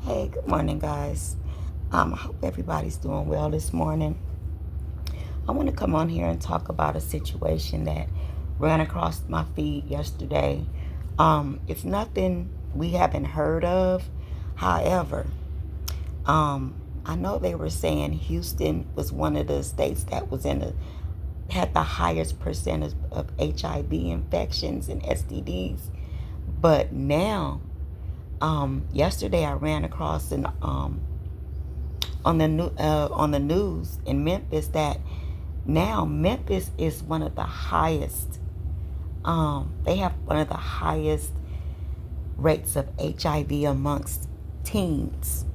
Hey, good morning, guys. I hope everybody's doing well this morning. I want to come on here and talk about a situation that ran across my feed yesterday. It's nothing we haven't heard of. However, I know they were saying Houston was one of the states that was had the highest percentage of HIV infections and STDs. But now, yesterday I ran across an on the news in Memphis that now Memphis is one of the highest. They have one of the highest rates of HIV amongst teens.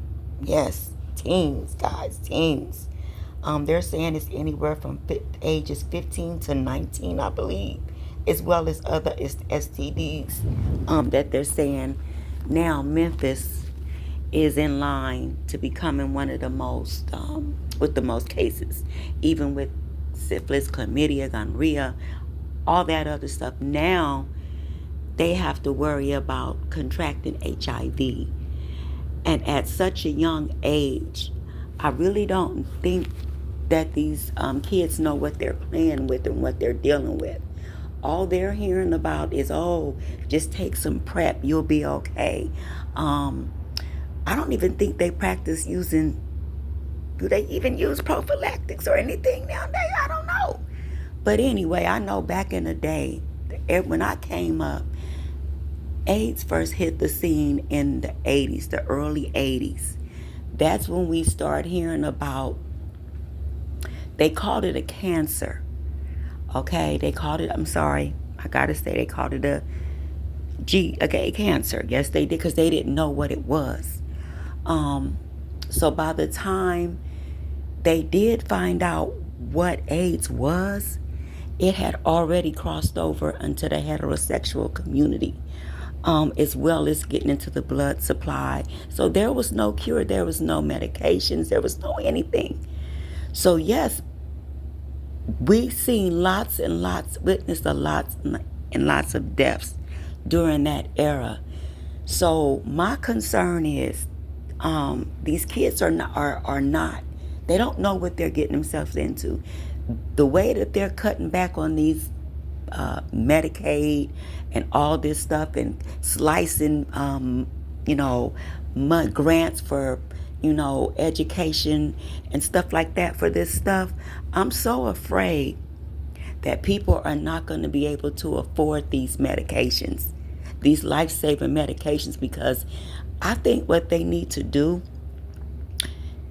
Yes, teens, guys, teens. They're saying it's anywhere from ages 15 to 19, I believe, as well as other STDs that they're saying now Memphis is in line to becoming one of the most, with the most cases, even with syphilis, chlamydia, gonorrhea, all that other stuff. Now they have to worry about contracting HIV. And at such a young age, I really don't think that these kids know what they're playing with and what they're dealing with. All they're hearing about is, oh, just take some PrEP, you'll be okay. I don't even think they practice using, do they even use prophylactics or anything nowadays? I don't know. But anyway, I know back in the day, when I came up, AIDS first hit the scene in the 80s, the early 80s. That's when we start hearing about, they called it a cancer. Okay, they called it, I'm sorry, I gotta say, they called it a cancer. Yes, they did, because they didn't know what it was. So by the time they did find out what AIDS was, it had already crossed over into the heterosexual community, as well as getting into the blood supply. So there was no cure, there was no medications, there was no anything. So yes, we seen lots and lots, witnessed a lots and lots of deaths during that era. So my concern is, these kids are not, they don't know what they're getting themselves into. The way that they're cutting back on these Medicaid and all this stuff, and slicing, grants for, education and stuff like that for this stuff, I'm so afraid that people are not going to be able to afford these medications, these life-saving medications, because I think what they need to do,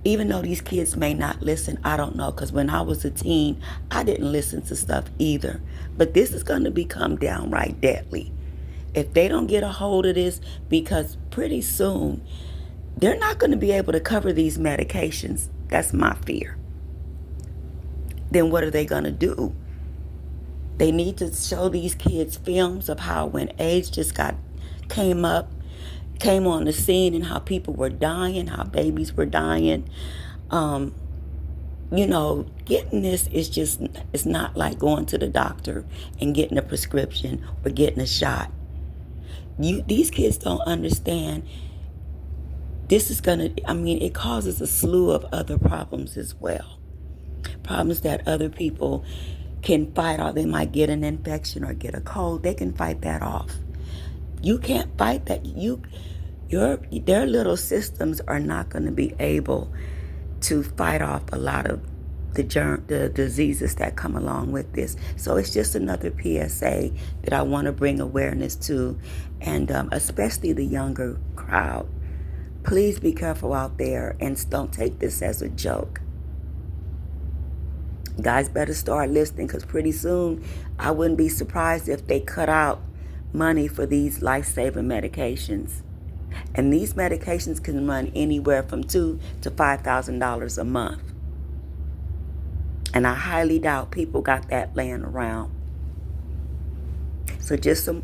even though these kids may not listen, I don't know, because when I was a teen, I didn't listen to stuff either. But this is going to become downright deadly if they don't get a hold of this, because pretty soon they're not going to be able to cover these medications. That's my fear. Then what are they going to do? They need to show these kids films of how when AIDS just came on the scene, and how people were dying, how babies were dying. Getting this it's not like going to the doctor and getting a prescription or getting a shot. These kids don't understand. This is it causes a slew of other problems as well. Problems that other people can fight off. They might get an infection or get a cold. They can fight that off. You can't fight that. Their little systems are not going to be able to fight off a lot of the diseases that come along with this. So it's just another PSA that I want to bring awareness to, and especially the younger crowd. Please be careful out there and don't take this as a joke. Guys better start listening, because pretty soon I wouldn't be surprised if they cut out money for these life-saving medications. And these medications can run anywhere from $2,000 to $5,000 a month. And I highly doubt people got that laying around. So just some,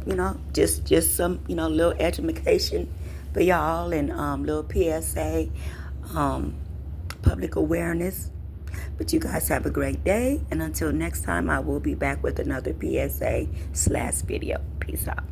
just some, little education for y'all, and little PSA, public awareness. But you guys have a great day, and until next time, I will be back with another PSA/video. Peace out.